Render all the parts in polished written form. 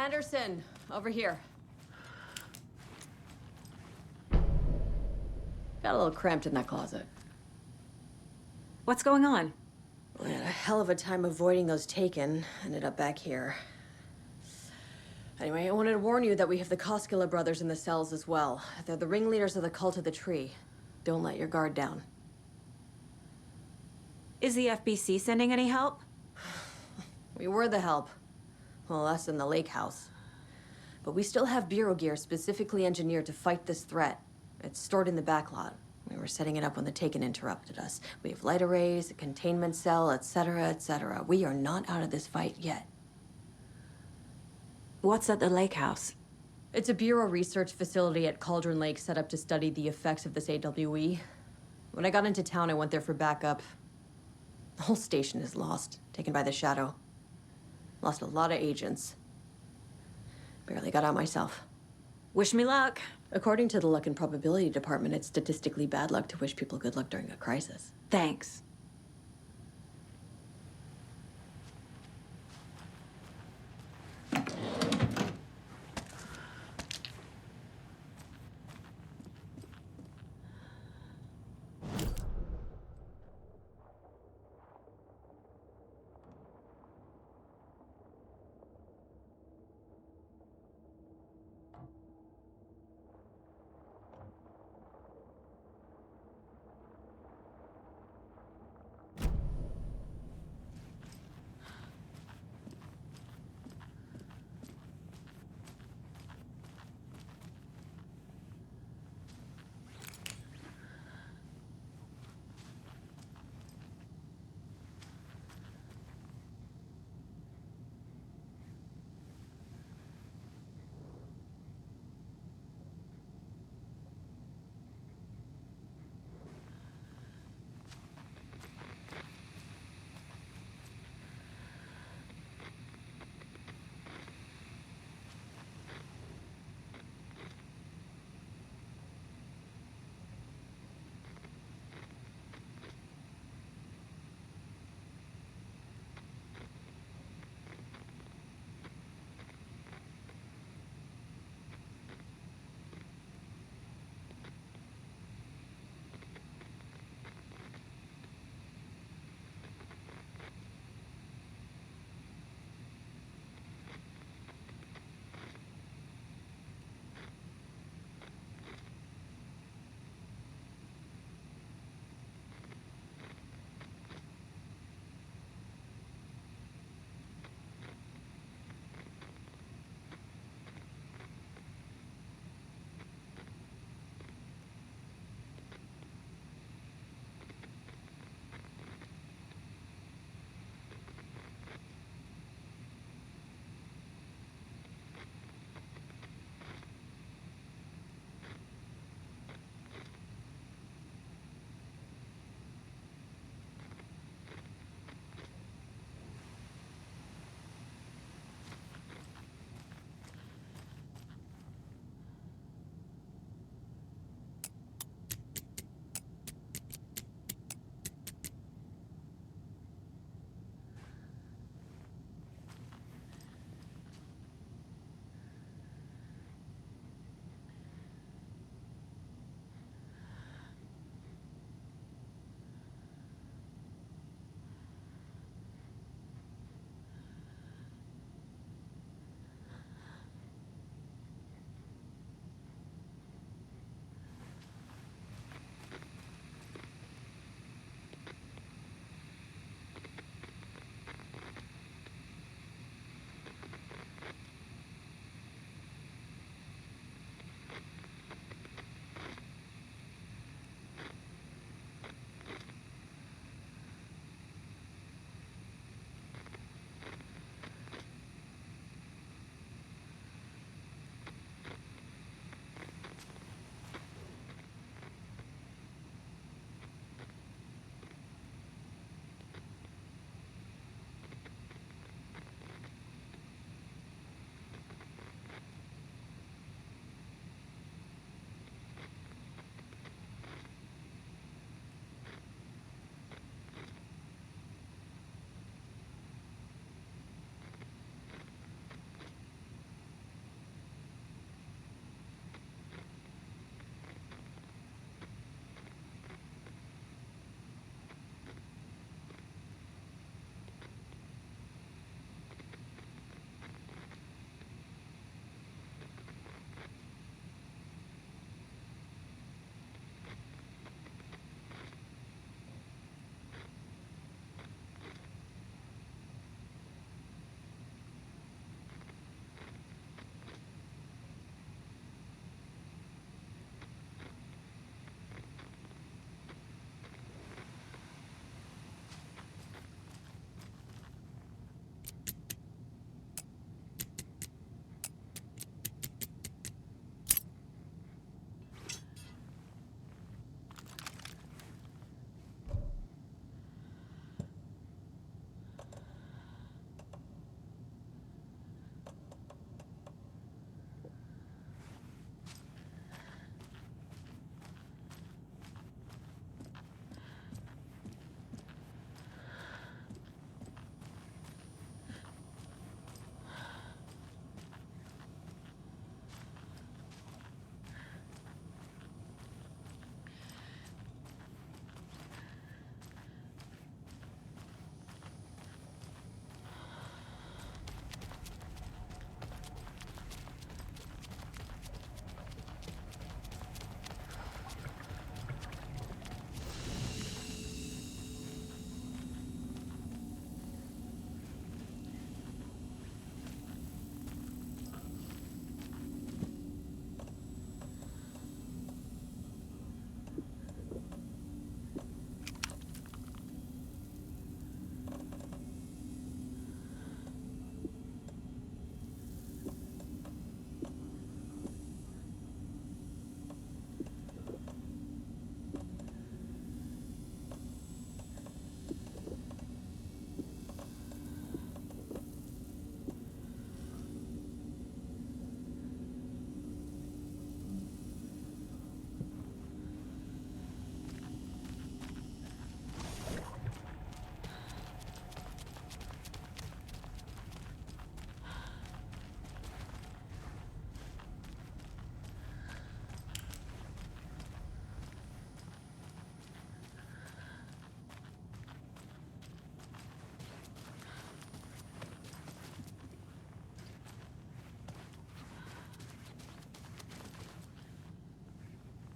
Anderson, over here. Got a little cramped in that closet. What's going on? We had a hell of a time avoiding those taken. Ended up back here. Anyway, I wanted to warn you that we have the Koskela brothers in the cells as well. They're the ringleaders of the cult of the tree. Don't let your guard down. Is the FBC sending any help? We were the help. Well, us in the lake house. But we still have bureau gear specifically engineered to fight this threat. It's stored in the backlot. We were setting it up when the Taken interrupted us. We have light arrays, a containment cell, etc., etc. We are not out of this fight yet. What's at the lake house? It's a bureau research facility at Cauldron Lake set up to study the effects of this AWE. When I got into town, I went there for backup. The whole station is lost, taken by the shadow. Lost a lot of agents. Barely got out myself. Wish me luck. According to the luck and probability department, it's statistically bad luck to wish people good luck during a crisis. Thanks.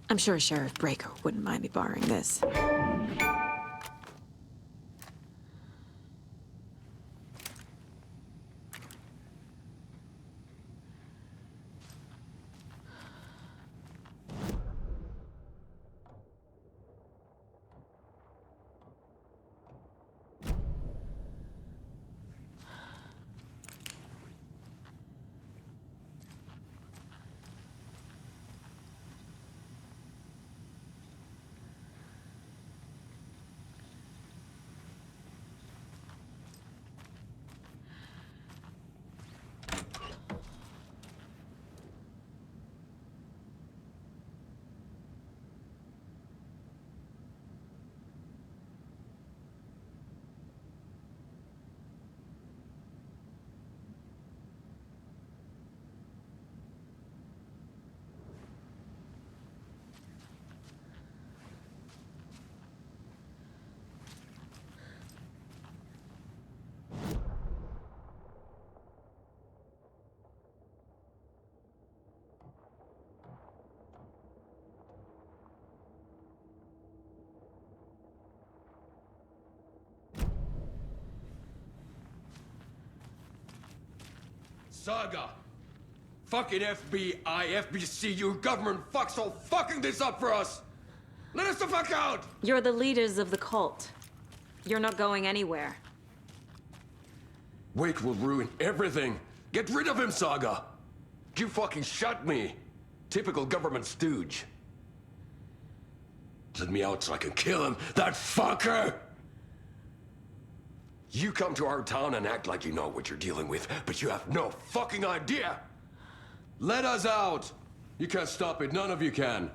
I'm sure Sheriff Braco wouldn't mind me borrowing this. Saga! Fucking FBI, FBC, you government fucks all fucking this up for us! Let us the fuck out! You're the leaders of the cult. You're not going anywhere. Wake will ruin everything. Get rid of him, Saga! You fucking shot me! Typical government stooge. Let me out so I can kill him, that fucker! You come to our town and act like you know what you're dealing with, but you have no fucking idea! Let us out! You can't stop it, none of you can.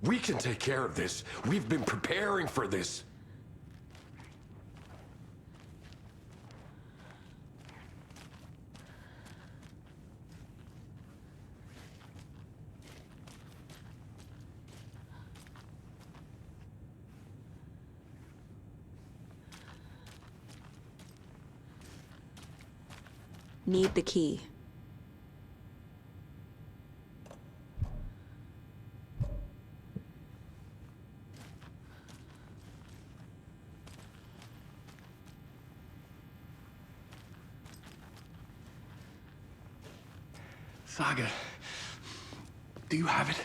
We can take care of this. We've been preparing for this. Need the key. Saga, do you have it?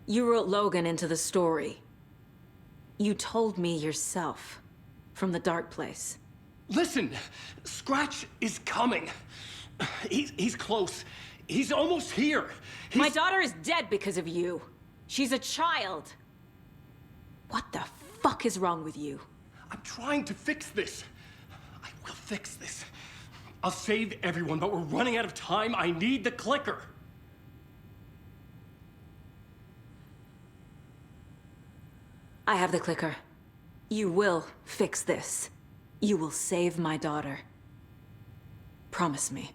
You wrote Logan into the story. You told me yourself from the dark place. Listen, Scratch is coming. He's close. He's almost here. My daughter is dead because of you. She's a child. What the fuck is wrong with you? I'm trying to fix this. I will fix this. I'll save everyone, but we're running out of time. I need the clicker. I have the clicker. You will fix this. You will save my daughter. Promise me.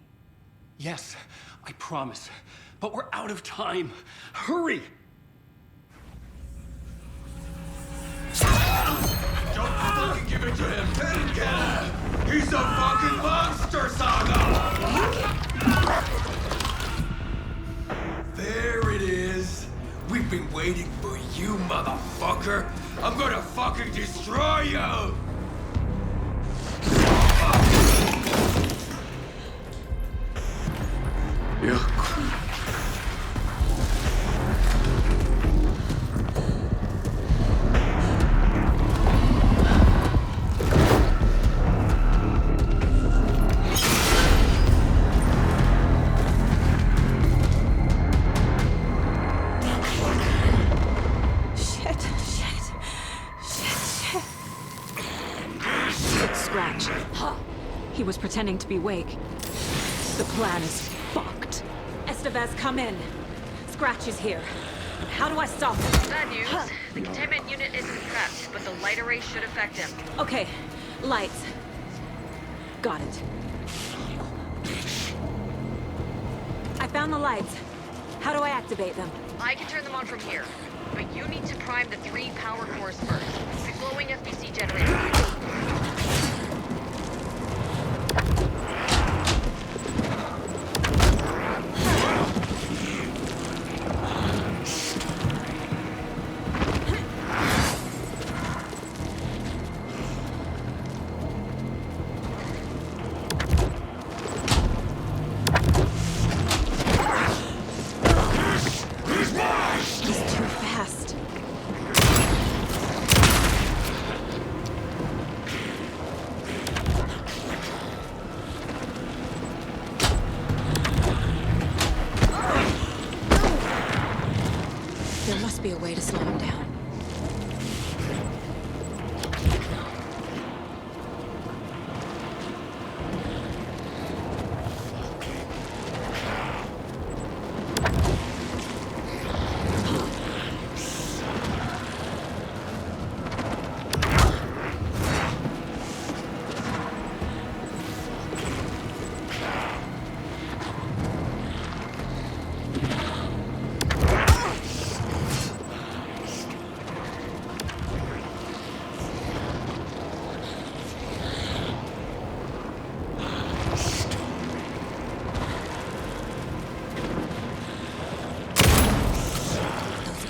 Yes, I promise. But we're out of time. Hurry! Don't fucking give it to him! He's a fucking monster, Saga! There it is. We've been waiting for you, motherfucker. I'm gonna fucking destroy you! Scratch. He was pretending to be Wake. The plan is fucked. Estevez, come in. Scratch is here. How do I stop him? Bad news. The containment unit isn't trapped, but the light array should affect him. Okay, lights. Got it. I found the lights. How do I activate them? I can turn them on from here, but you need to prime the 3 power cores first. The glowing FBC generator. There must be a way to slow him down.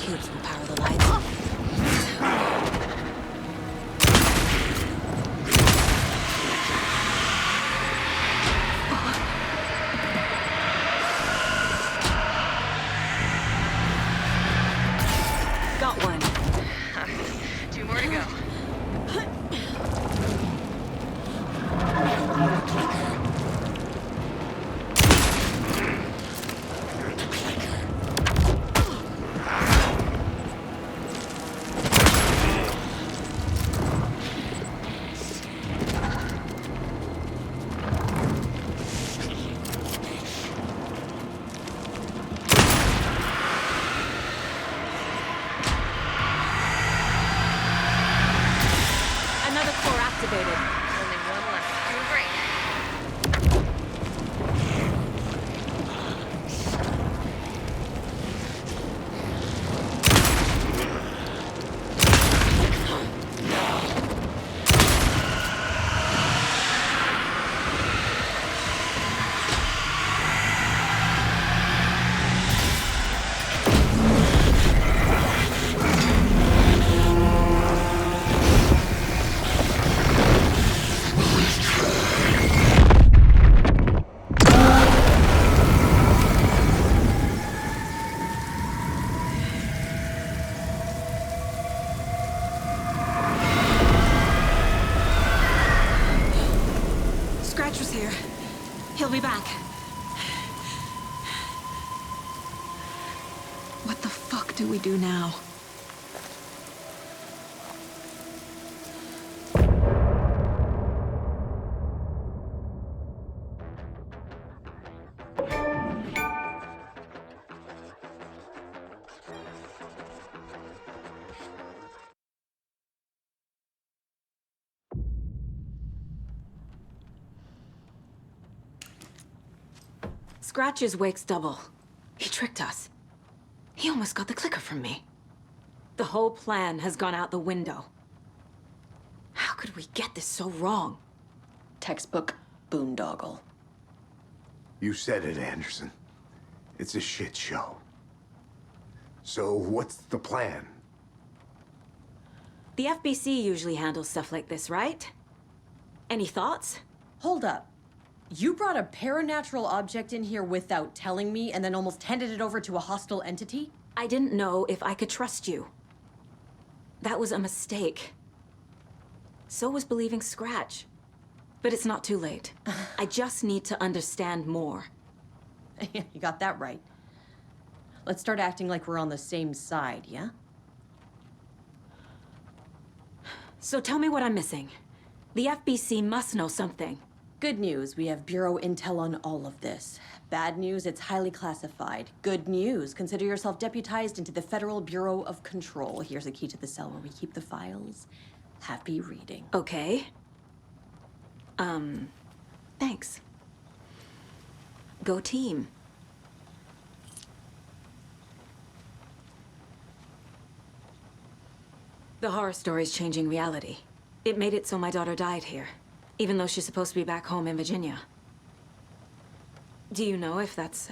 Cubes will power the lights. Got one. 2 more to go. Another core activated. Only one left. Doing great. Scratch was here. He'll be back. What the fuck do we do now? Scratch's wakes double. He tricked us. He almost got the clicker from me. The whole plan has gone out the window. How could we get this so wrong? Textbook boondoggle. You said it, Anderson. It's a shit show. So what's the plan? The FBC usually handles stuff like this, right? Any thoughts? Hold up. You brought a paranatural object in here without telling me and then almost handed it over to a hostile entity? I didn't know if I could trust you. That was a mistake. So was believing Scratch. But it's not too late. I just need to understand more. You got that right. Let's start acting like we're on the same side, yeah? So tell me what I'm missing. The FBC must know something. Good news, we have Bureau intel on all of this. Bad news, it's highly classified. Good news, consider yourself deputized into the Federal Bureau of Control. Here's a key to the cell where we keep the files. Happy reading. Okay. Thanks. Go team. The horror story's changing reality. It made it so my daughter died here, even though she's supposed to be back home in Virginia. Do you know if that's...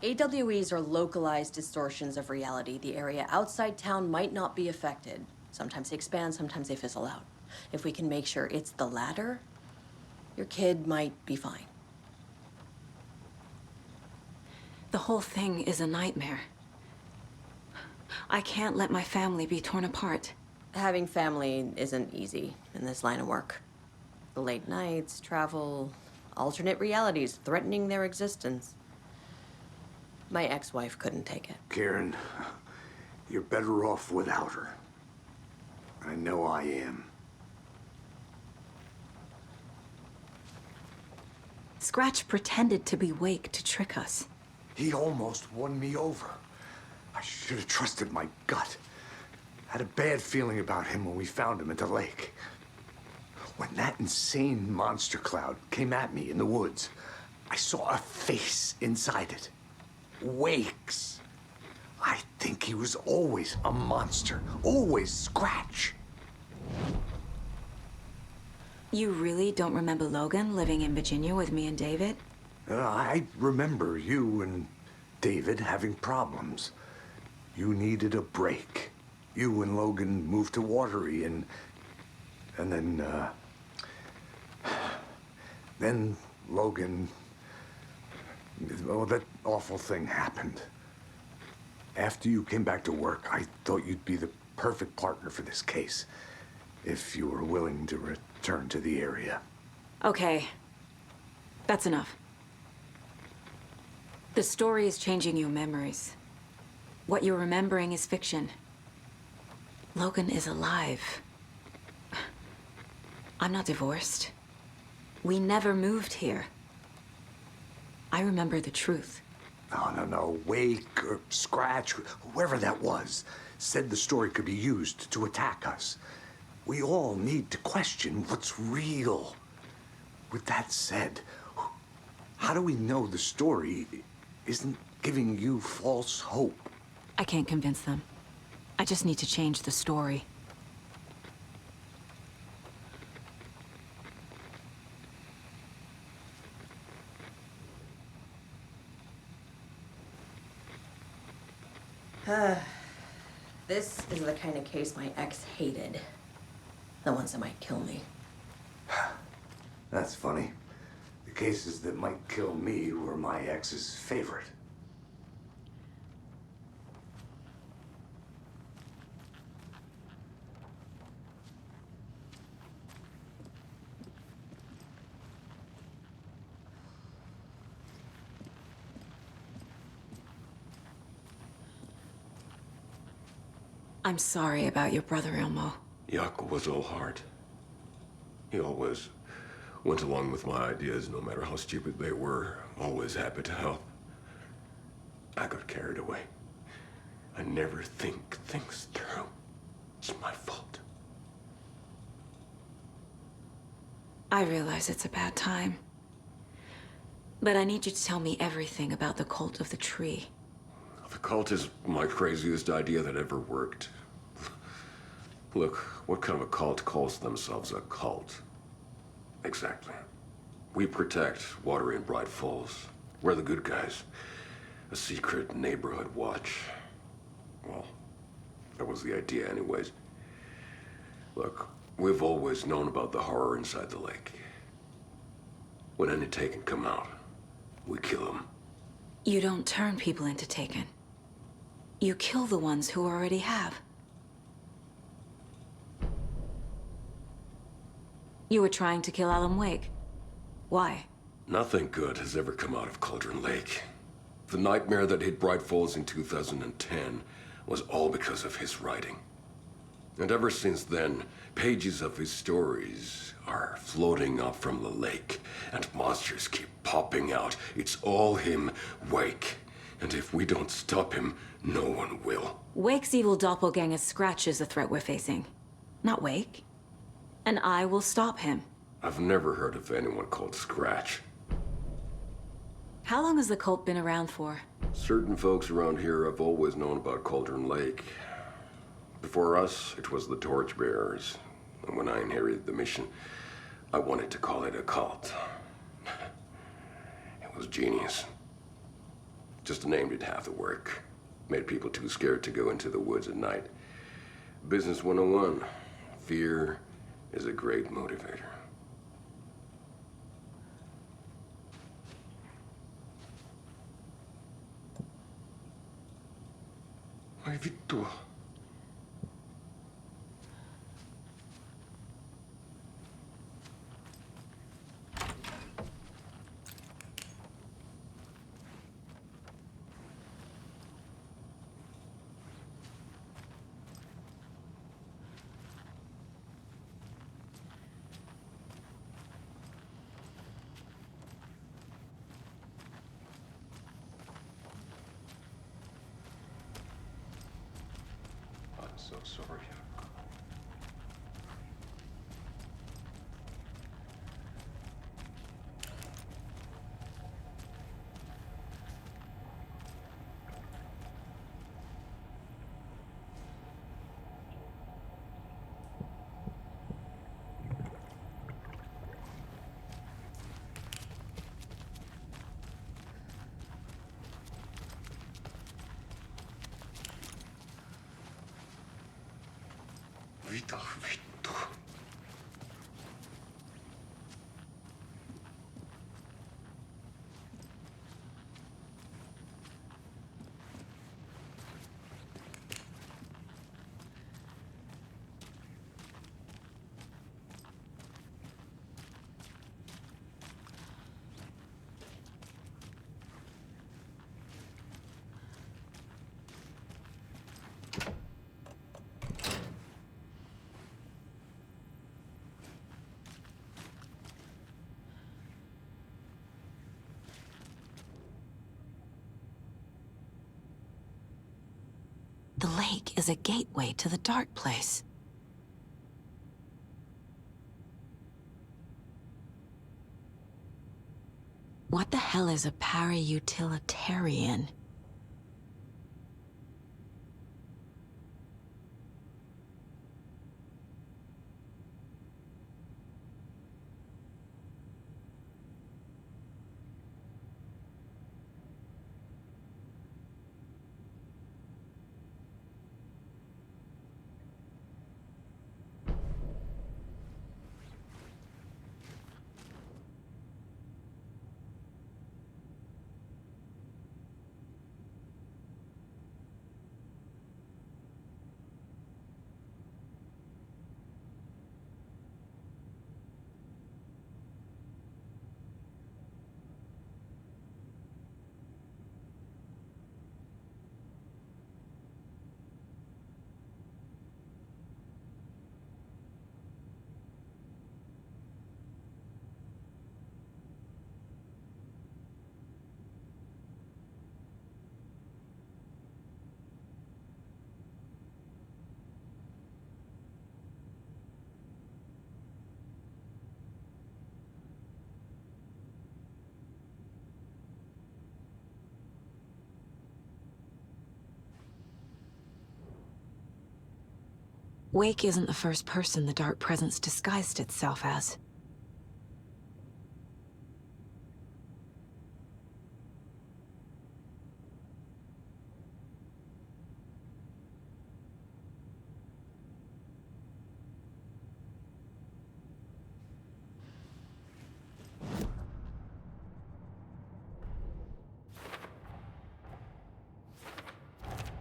AWEs are localized distortions of reality. The area outside town might not be affected. Sometimes they expand, sometimes they fizzle out. If we can make sure it's the latter, your kid might be fine. The whole thing is a nightmare. I can't let my family be torn apart. Having family isn't easy in this line of work. The late nights, travel, alternate realities threatening their existence. My ex-wife couldn't take it. Karen, You're better off without her. I know I am. Scratch pretended to be Wake to trick us. He almost won me over. I should have trusted my gut. Had a bad feeling about him when we found him at the lake. When that insane monster cloud came at me in the woods, I saw a face inside it. Wake's. I think he was always a monster. Always Scratch. You really don't remember Logan living in Virginia with me and David? I remember you and David having problems. You needed a break. You and Logan moved to Watery and then Logan, well, that awful thing happened. After you came back to work, I thought you'd be the perfect partner for this case, if you were willing to return to the area. Okay. That's enough. The story is changing your memories. What you're remembering is fiction. Logan is alive. I'm not divorced. We never moved here. I remember the truth. No. Wake or Scratch, whoever that was, said the story could be used to attack us. We all need to question what's real. With that said, how do we know the story isn't giving you false hope? I can't convince them. I just need to change the story. This is the kind of case my ex hated. The ones that might kill me. That's funny. The cases that might kill me were my ex's favorite. I'm sorry about your brother, Elmo. Jakob was all heart. He always went along with my ideas, no matter how stupid they were. Always happy to help. I got carried away. I never think things through. It's my fault. I realize it's a bad time. But I need you to tell me everything about the cult of the tree. The cult is my craziest idea that ever worked. Look, what kind of a cult calls themselves a cult? Exactly. We protect Watery and Bright Falls. We're the good guys. A secret neighborhood watch. Well, that was the idea anyways. Look, we've always known about the horror inside the lake. When any Taken come out, we kill them. You don't turn people into Taken. You kill the ones who already have. You were trying to kill Alan Wake. Why? Nothing good has ever come out of Cauldron Lake. The nightmare that hit Bright Falls in 2010 was all because of his writing. And ever since then, pages of his stories are floating up from the lake, and monsters keep popping out. It's all him, Wake. And if we don't stop him, no one will. Wake's evil doppelganger Scratch is the threat we're facing, not Wake. And I will stop him. I've never heard of anyone called Scratch. How long has the cult been around for? Certain folks around here have always known about Cauldron Lake. Before us, it was the Torchbearers. And when I inherited the mission, I wanted to call it a cult. It was genius. Just a name did half the work. Made people too scared to go into the woods at night. Business 101. Fear is a great motivator. Ai vittu. so sorry. Vita, vittu. The lake is a gateway to the dark place. What the hell is a para-utilitarian? Wake isn't the first person the dark presence disguised itself as.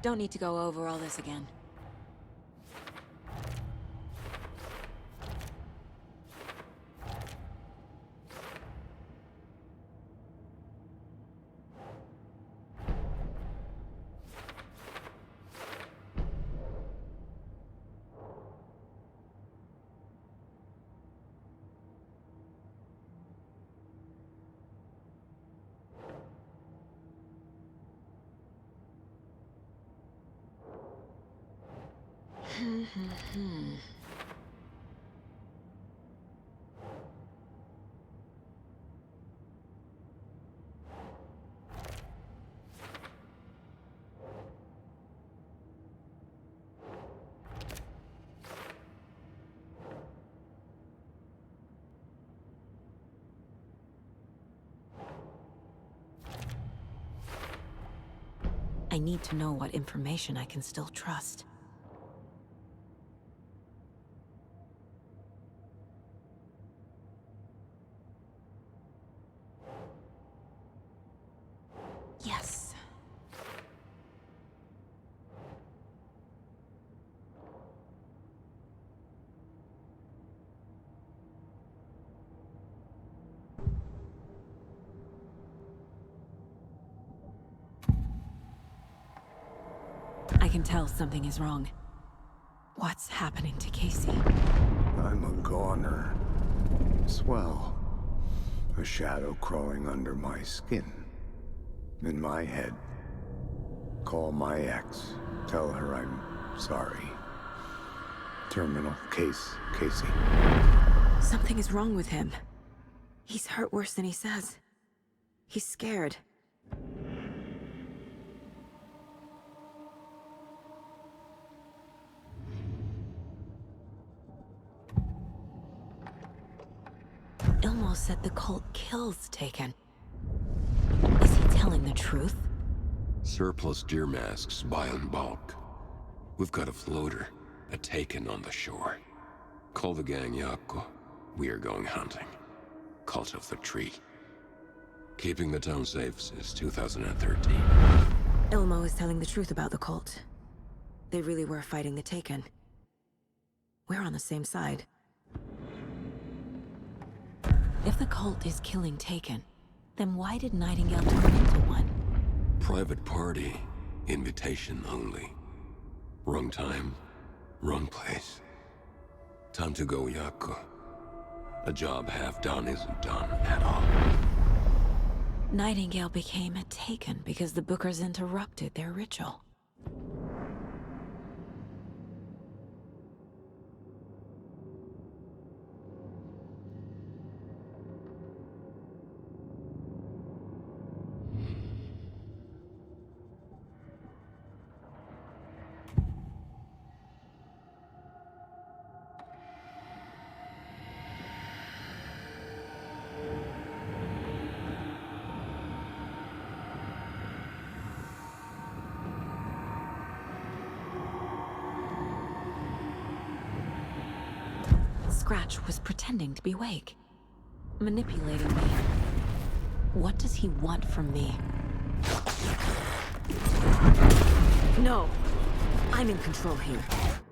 Don't need to go over all this again. I need to know what information I can still trust. Yes. I can tell something is wrong. What's happening to Casey? I'm a goner. Swell. A shadow crawling under my skin. In my head. Call my ex. Tell her I'm sorry. terminal case, Casey. Something is wrong with him. He's hurt worse than he says. He's scared. Ilmo said the cult kills Taken. Is he telling the truth? Surplus deer masks buy in bulk. We've got a floater, a Taken on the shore. Call the gang Yako. We are going hunting. Cult of the Tree. Keeping the town safe since 2013. Ilmo is telling the truth about the cult. They really were fighting the Taken. We're on the same side. If the cult is killing Taken, then why did Nightingale turn into one? Private party. Invitation only. Wrong time, wrong place. Time to go, Yako. A job half done isn't done at all. Nightingale became a Taken because the Bookers interrupted their ritual. Scratch was pretending to be Wake, manipulating me. What does he want from me? No! I'm in control here.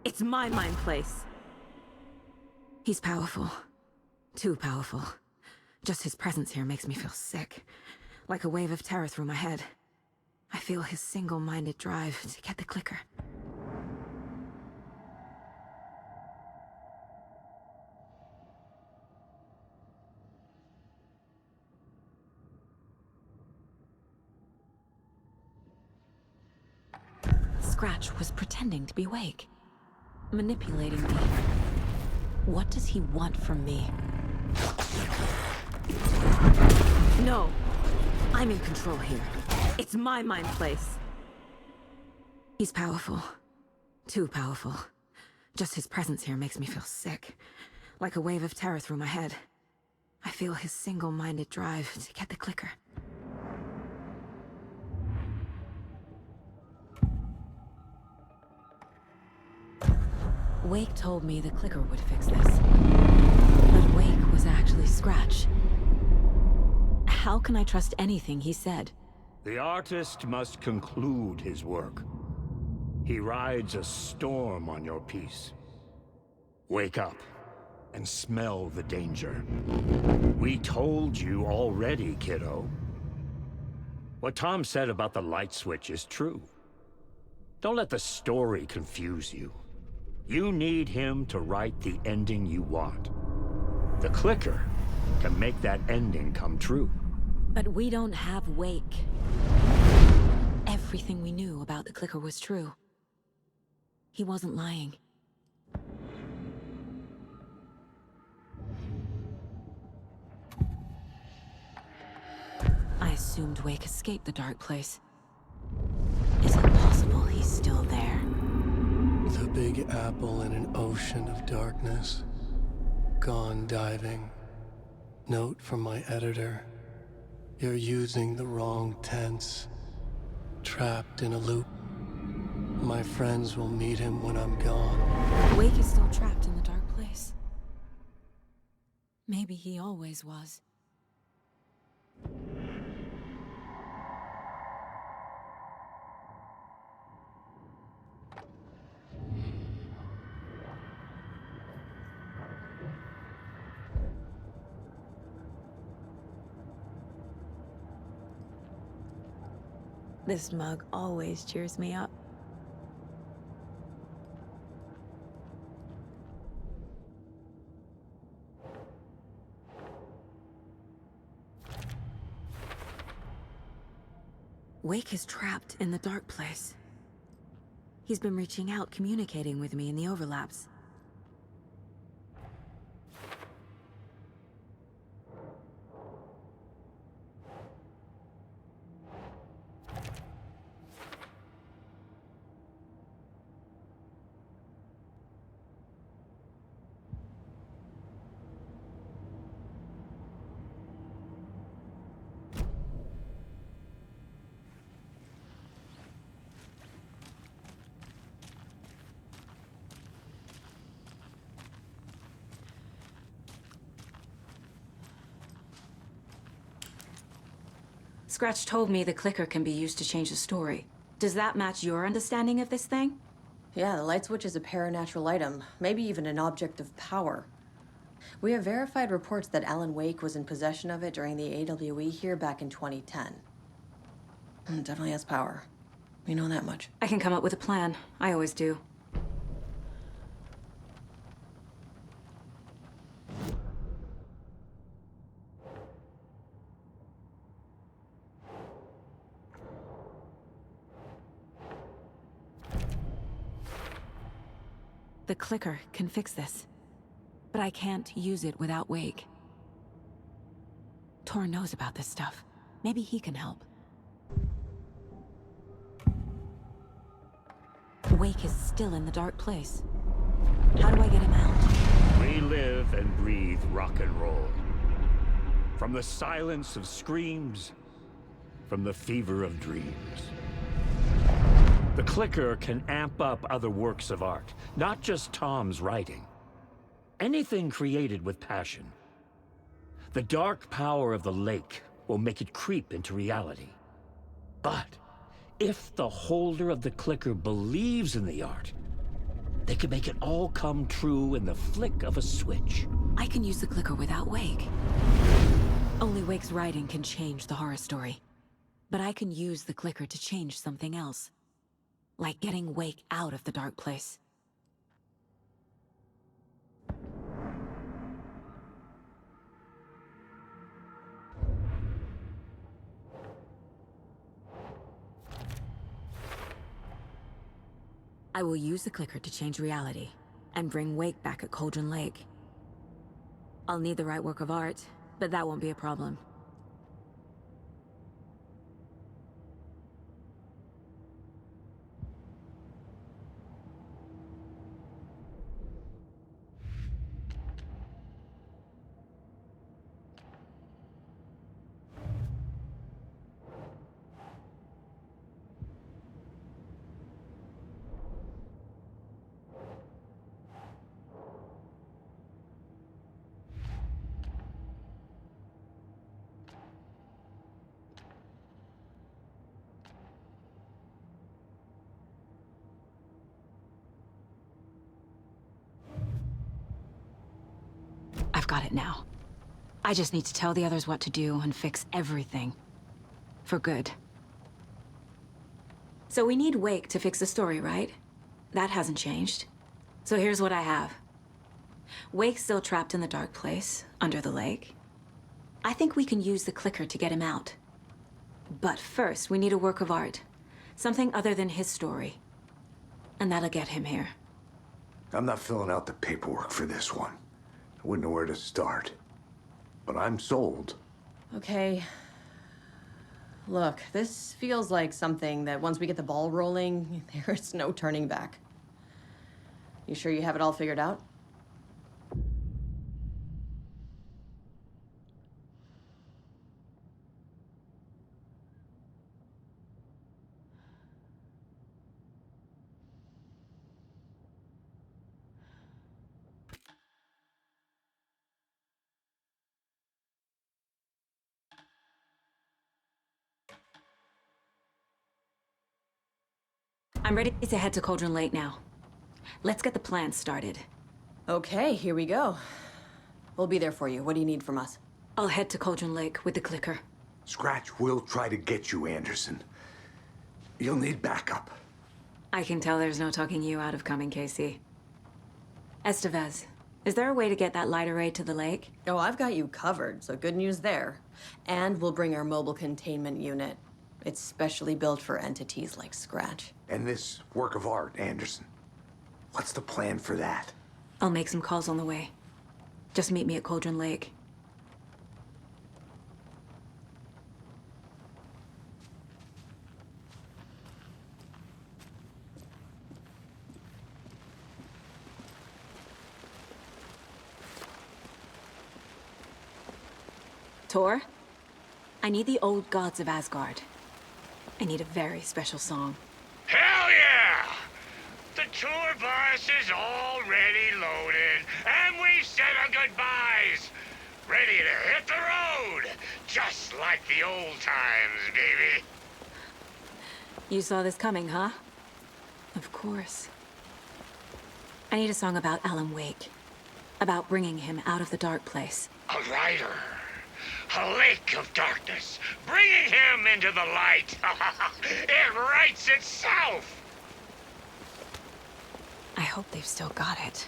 It's my mind place. He's powerful. Too powerful. Just his presence here makes me feel sick. Like a wave of terror through my head. I feel his single-minded drive to get the clicker. Scratch was pretending to be Wake, manipulating me. What does he want from me? No! I'm in control here. It's my mind place. He's powerful. Too powerful. Just his presence here makes me feel sick. Like a wave of terror through my head. I feel his single-minded drive to get the clicker. Wake told me the clicker would fix this. But Wake was actually Scratch. How can I trust anything he said? The artist must conclude his work. He rides a storm on your piece. Wake up and smell the danger. We told you already, kiddo. What Tom said about the light switch is true. Don't let the story confuse you. You need him to write the ending you want. The clicker can make that ending come true. But we don't have Wake. Everything we knew about the clicker was true. He wasn't lying. I assumed Wake escaped the dark place. Is it possible he's still there? The Big Apple in an ocean of darkness. Gone diving. Note from my editor. You're using the wrong tense. Trapped in a loop. My friends will meet him when I'm gone. Wake is still trapped in the dark place. Maybe he always was. This mug always cheers me up. Wake is trapped in the dark place. He's been reaching out, communicating with me in the overlaps. Scratch told me the clicker can be used to change the story. Does that match your understanding of this thing? Yeah, the light switch is a paranatural item, maybe even an object of power. We have verified reports that Alan Wake was in possession of it during the AWE here back in 2010. It definitely has power. We know that much. I can come up with a plan. I always do. The clicker can fix this, but I can't use it without Wake. Tor knows about this stuff. Maybe he can help. Wake is still in the dark place. How do I get him out? We live and breathe rock and roll. From the silence of screams, from the fever of dreams. The clicker can amp up other works of art, not just Tom's writing. Anything created with passion. The dark power of the lake will make it creep into reality. But if the holder of the clicker believes in the art, they can make it all come true in the flick of a switch. I can use the clicker without Wake. Only Wake's writing can change the horror story. But I can use the clicker to change something else. Like getting Wake out of the dark place. I will use the clicker to change reality, and bring Wake back at Cauldron Lake. I'll need the right work of art, but that won't be a problem. I've got it now. I just need to tell the others what to do and fix everything. For good. So we need Wake to fix the story, right? That hasn't changed. So here's what I have. Wake's still trapped in the dark place, under the lake. I think we can use the clicker to get him out. But first, we need a work of art. Something other than his story. And that'll get him here. I'm not filling out the paperwork for this one. I wouldn't know where to start. But I'm sold. Okay. Look, this feels like something that once we get the ball rolling, there's no turning back. You sure you have it all figured out? I'm ready to head to Cauldron Lake now. Let's get the plan started. Okay, here we go. We'll be there for you. What do you need from us? I'll head to Cauldron Lake with the clicker. Scratch will try to get you, Anderson. You'll need backup. I can tell there's no talking you out of coming, Casey. Estevez, is there a way to get that light array to the lake? Oh, I've got you covered, so good news there. And we'll bring our mobile containment unit. It's specially built for entities like Scratch. And this work of art, Anderson. What's the plan for that? I'll make some calls on the way. Just meet me at Cauldron Lake. Tor, I need the old gods of Asgard. I need a very special song. Hell yeah! The tour bus is already loaded, and we said our goodbyes. Ready to hit the road Just like the old times, baby. You saw this coming, huh? Of course. I need a song about Alan Wake. About bringing him out of the dark place. A rider. A lake of darkness. Bringing him into the light. It writes itself. I hope they've still got it.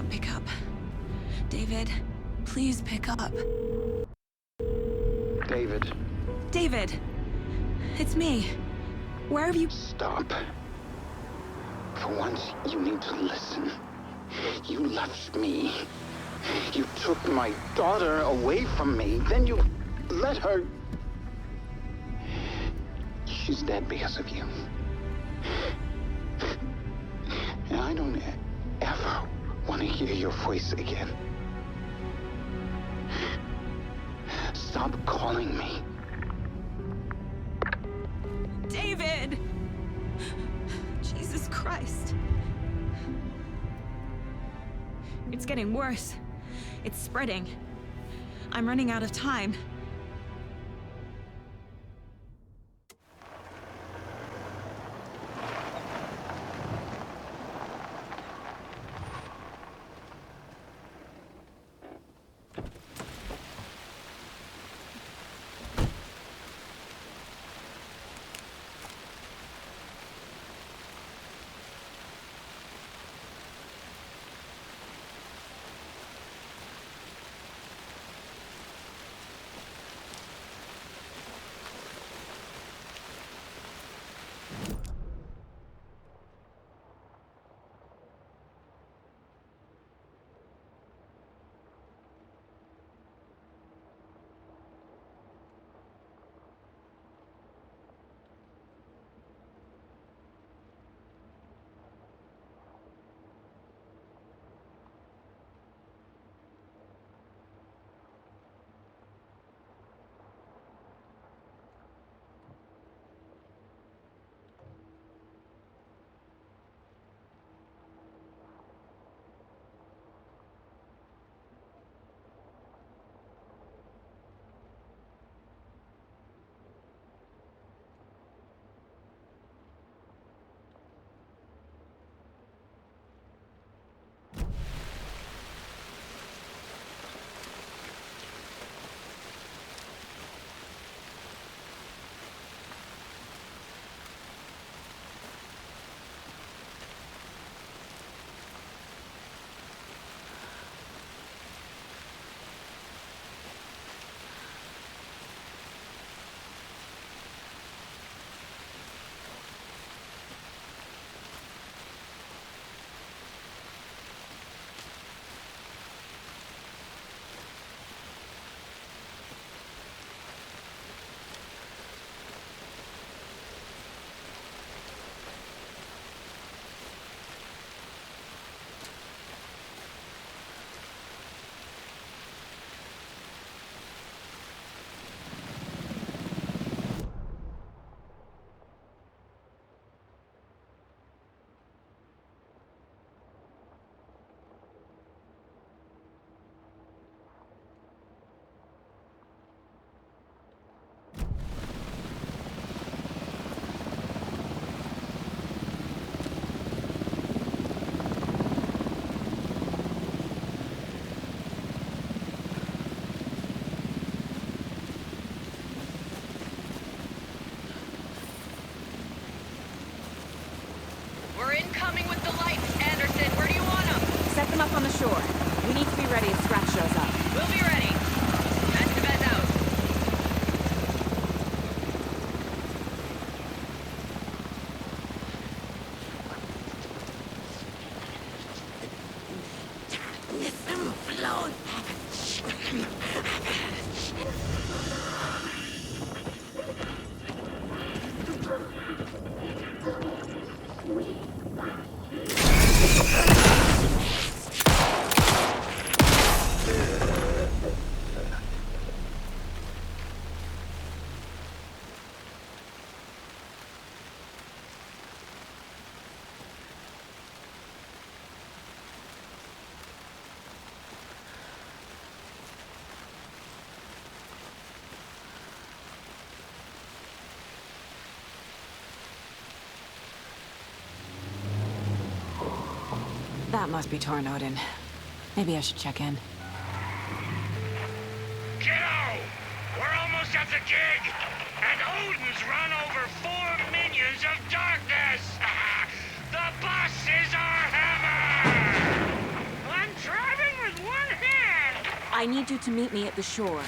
Pick up. David, please pick up. David. David! It's me. Where have you... Stop. For once, you need to listen. You left me. You took my daughter away from me. Then you let her... She's dead because of you. And I don't ever want to hear your voice again. Stop calling me. David! Jesus Christ. It's getting worse. It's spreading. I'm running out of time. shore. We need to be ready if Scratch shows up. We'll be ready. Activate out. That must be Tornodin. Maybe I should check in. Kiddo! We're almost at the gig! And Odin's run over 4 minions of darkness! The bus is our hammer! I'm driving with one hand! I need you to meet me at the shore.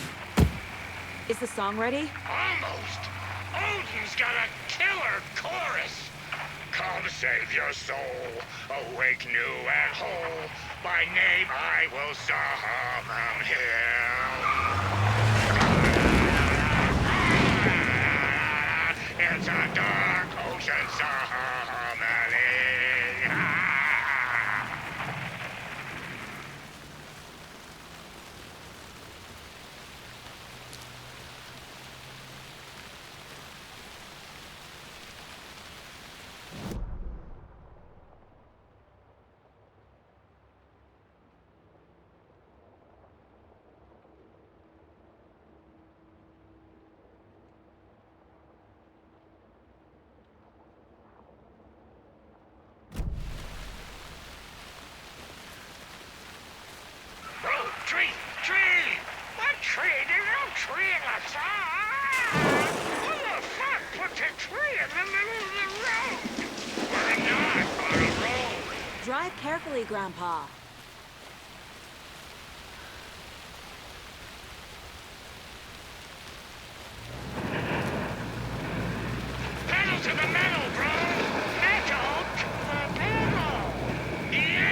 Is the song ready? Almost! Odin's got a killer chorus! Come save your soul, awake new and whole. By name I will summon him. It's a dark ocean summoning. Tree! Tree! What tree? There's no tree in the song! Who the fuck put the tree in the middle of the road? We're not on a road! Drive carefully, Grandpa. Pedal to the metal, bro! Metal to the metal! Yeah!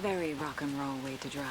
Very rock and roll way to drive.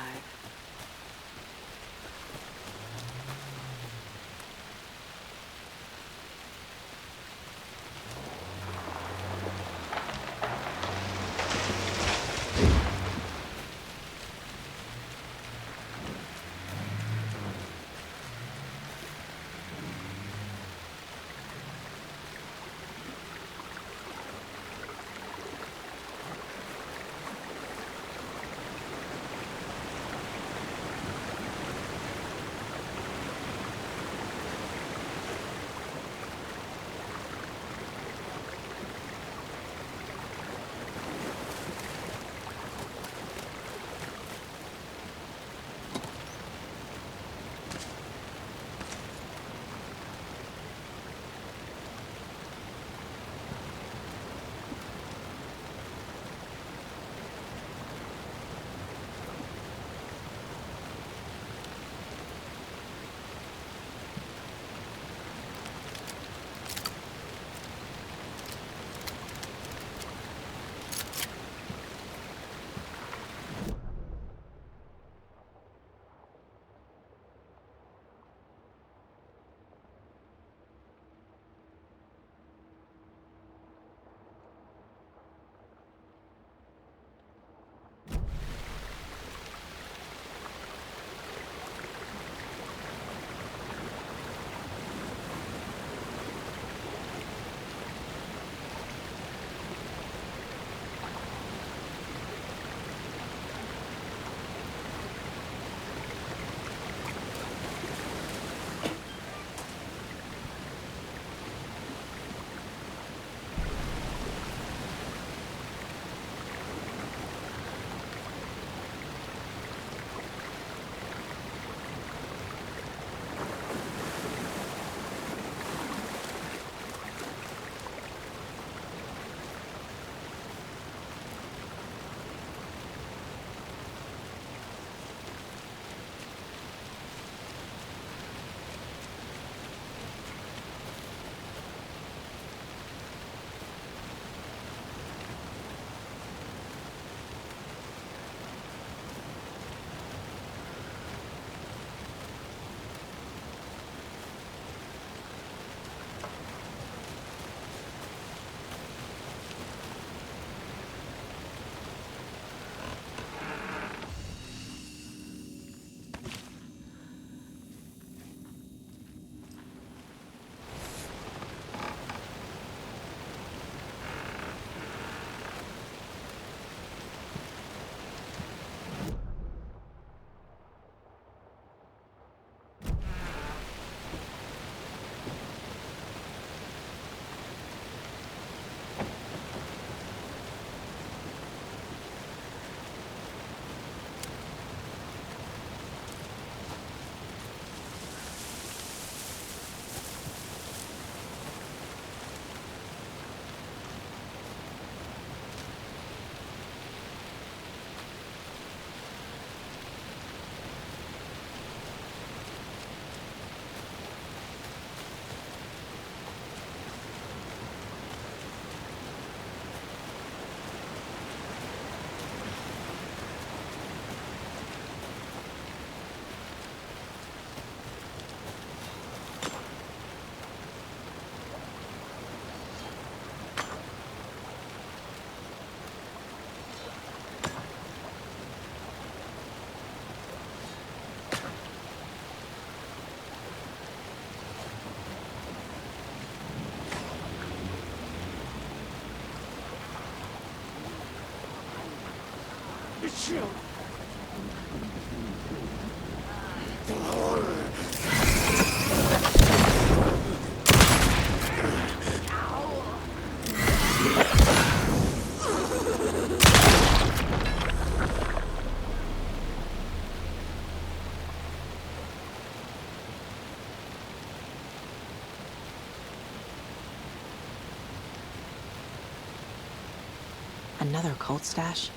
Another cult stash?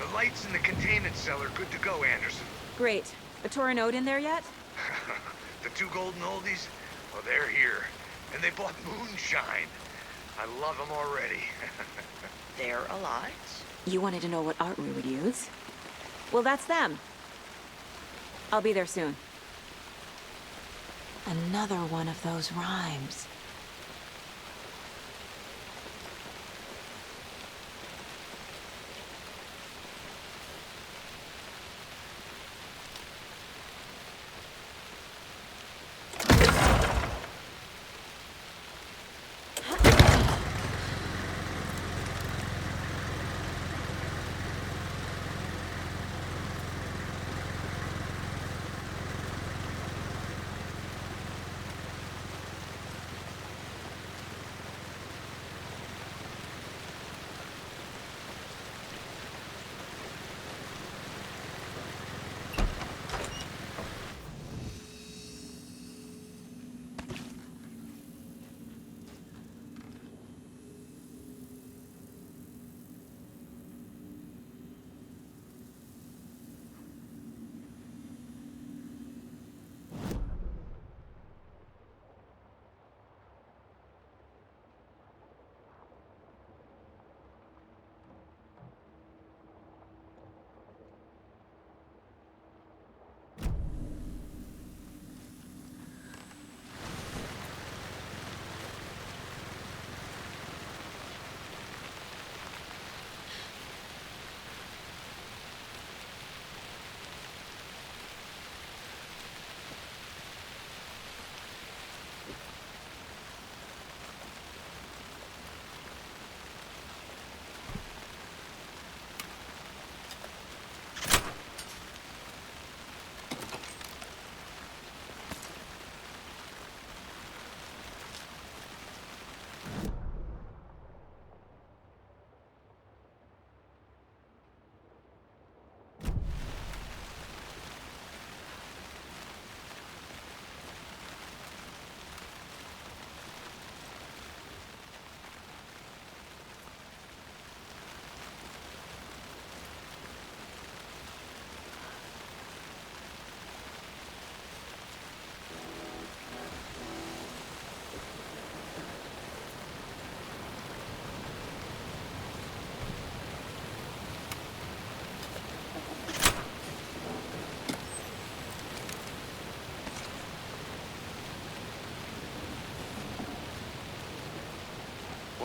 The lights in the containment cell are good to go, Anderson. Great. A Torin Ode in there yet? The two golden oldies? Well, they're here. And they bought moonshine. I love them already. They're a lot. You wanted to know what art we would use? Well, that's them. I'll be there soon. Another one of those rhymes.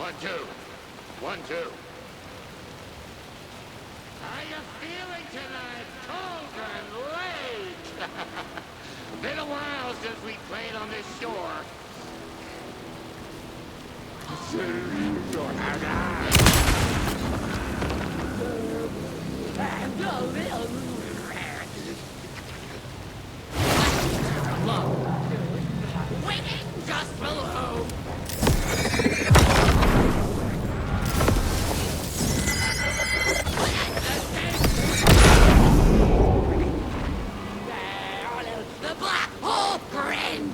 1, 2. 1, 2. How you feeling tonight, Cauldron Lake? Been a while since we played on this shore. Waiting just below. The black hole grinned.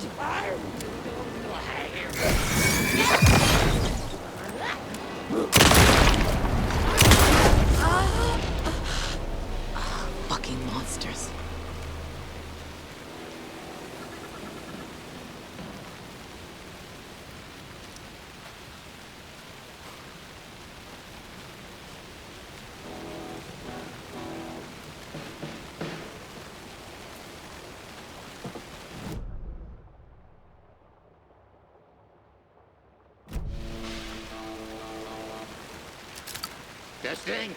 Fucking monsters. Testing.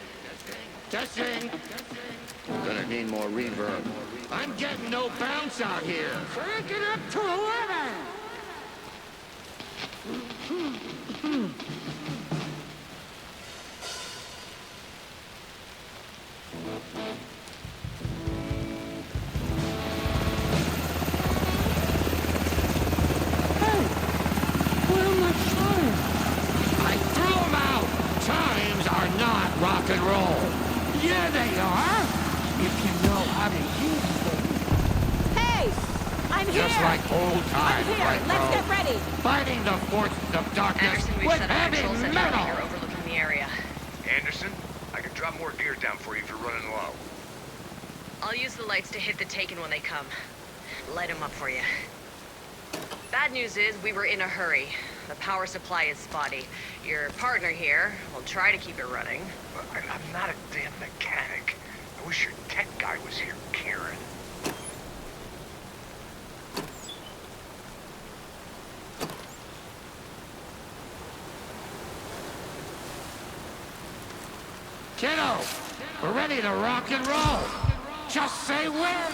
Testing. Gonna need more reverb. I'm getting no bounce out here. Crank it up to 11. I threw 'em out. Times are not rock and roll. Yeah, they are. If you know how to use them. Hey! I'm here! Just like old I'm times, here! right, Let's bro? get ready! Fighting the forces of darkness Anderson, we've with set up heavy control center metal. here overlooking the area. Anderson, I can drop more gear down for you if you're running low. I'll use the lights to hit the Taken when they come. Light them up for you. Bad news is we were in a hurry. The power supply is spotty. Your partner here will try to keep it running. I'm not a damn mechanic. I wish your tech guy was here, Karen. Kiddo, we're ready to rock and roll. Just say when.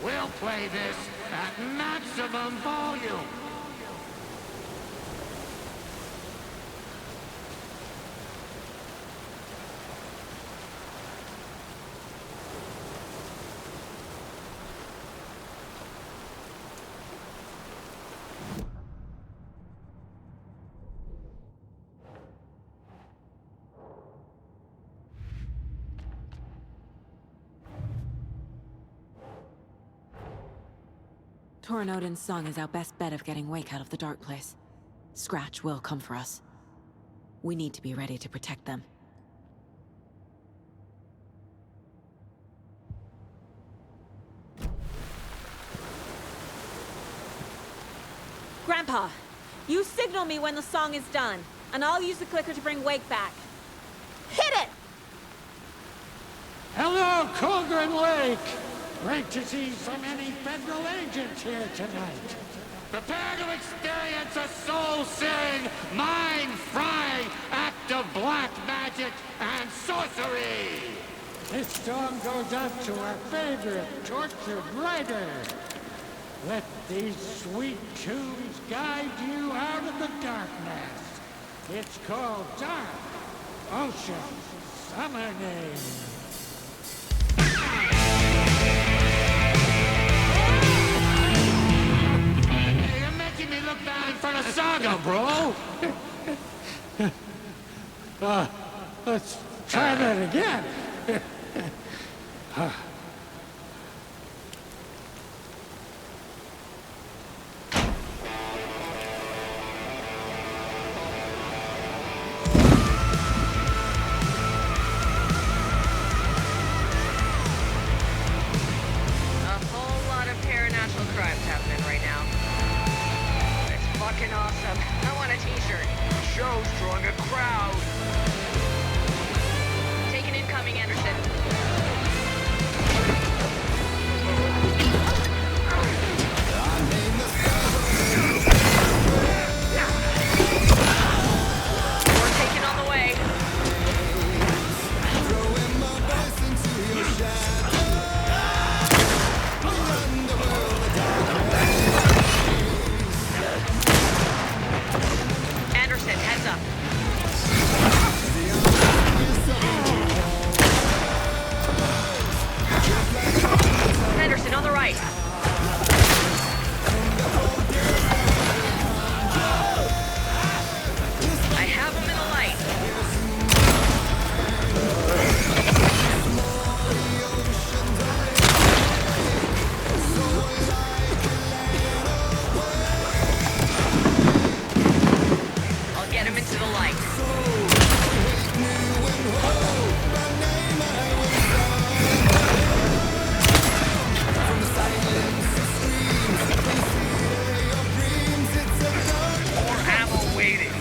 We'll play this at maximum volume. Torrin Odin's song is our best bet of getting Wake out of the dark place. Scratch will come for us. We need to be ready to protect them. Grandpa, you signal me when the song is done, and I'll use the clicker to bring Wake back. Hit it! Hello, Cauldron Lake! Great to see so many federal agents here tonight. Prepare to experience a soul-searing, mind-frying act of black magic and sorcery! This song goes out to our favorite tortured writer. Let these sweet tunes guide you out of the darkness. It's called Dark Ocean Summoning. You're making me look bad in front of Saga, bro! Let's try that again. Awesome. I want a t-shirt. show's drawing a crowd. Taken incoming, Anderson. We're taken on the way. Anderson, heads up. Henderson, on the right. I have him in the light. I'll get him into the light. More ammo waiting.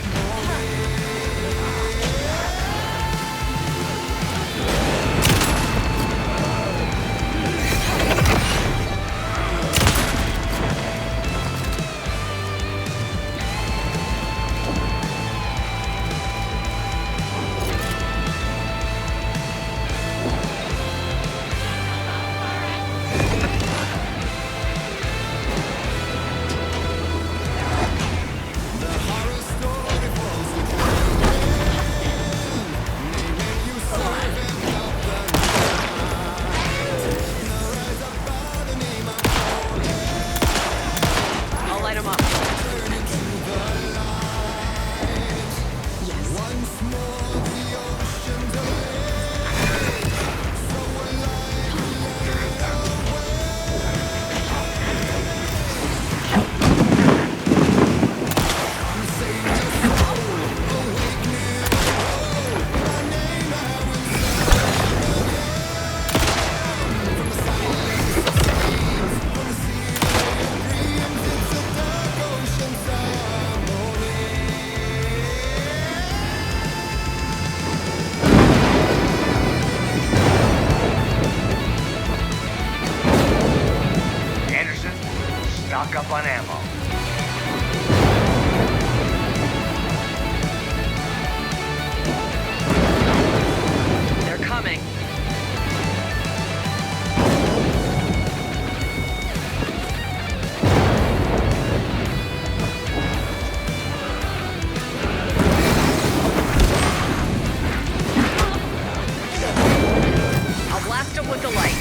I'll light him up. Anderson, stock up on ammo. They're coming. I'll blast them with the light.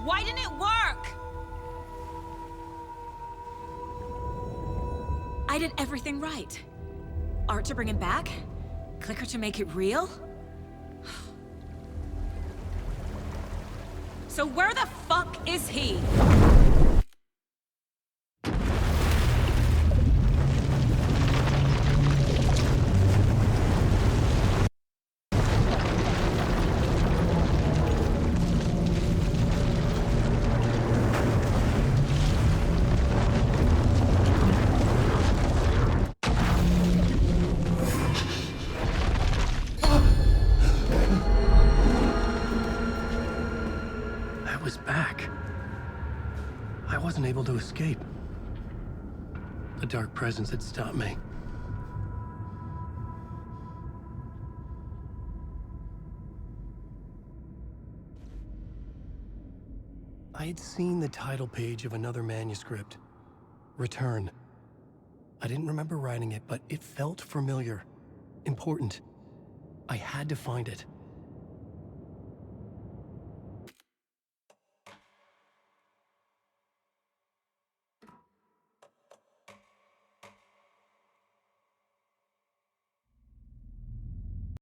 Why didn't it work? I did everything right. Art to bring him back? Clicker to make it real? So where the fuck is he? Able to escape. The dark presence had stopped me. I had seen the title page of another manuscript, Return. I didn't remember writing it, but it felt familiar, important. I had to find it.